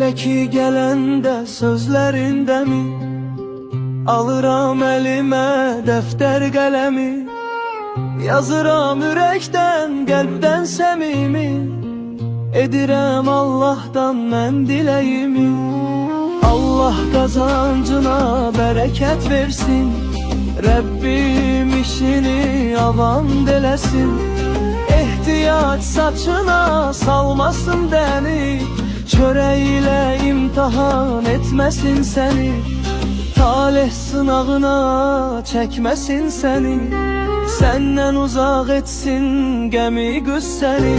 Peki gelende sözlerinde mi? Alıram elime defter kalemi, yazıram yürekten, kalpten semimi. Edirem Allah'tan men dileyimi. Allah kazancına bereket versin, Rabbim işini avam delesin. İhtiyaç saçına salmasın deni, çöreğiyle imtihan etmesin seni. Talih sınavına çekmesin seni, senden uzak etsin gemi güsseni.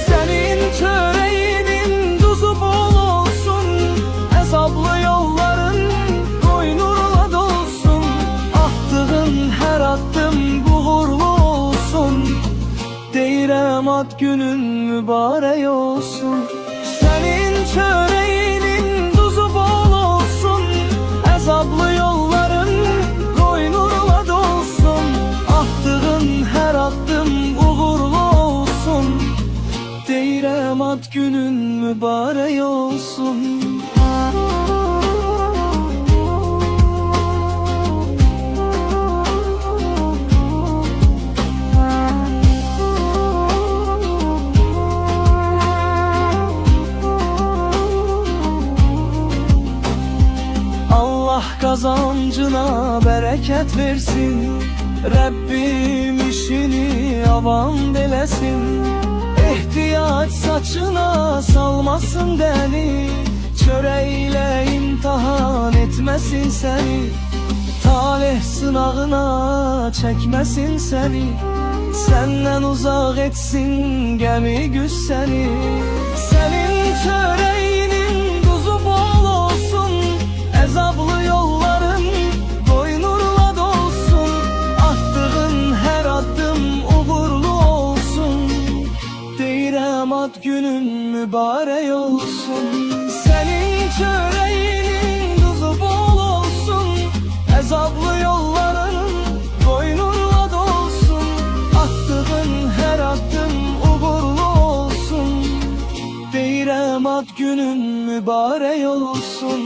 Senin çöreğinin tuzu bol olsun, hesaplı yolların koynurla dolsun. Attığın her adım uğurlu olsun, deyirəm ad günün mübarek olsun. Senin çöreğinin tuzu bol olsun, hesaplı yolların koynurla dolsun. Attığın her adım uğurlu olsun, deyirəm ad günün mübarek olsun. Allah kazancına bereket versin, Rabbim işini avam delesin. İhtiyaç saçına salmasın deni, çöreğiyle imtihan etmesin seni. Talih sınavına çekmesin seni, senden uzak etsin gemi güsseni. Senin çöreğinin tuzu bol olsun, azaplı yolların boynurla dolsun. Attığın her adım uğurlu olsun, deyirəm ad günün mübarek olsun. Senin çöreğinin tuzu bol olsun, azaplı yolların boynurla dolsun. Attığın her adım uğurlu olsun, deyirəm ad günün mübarek olsun.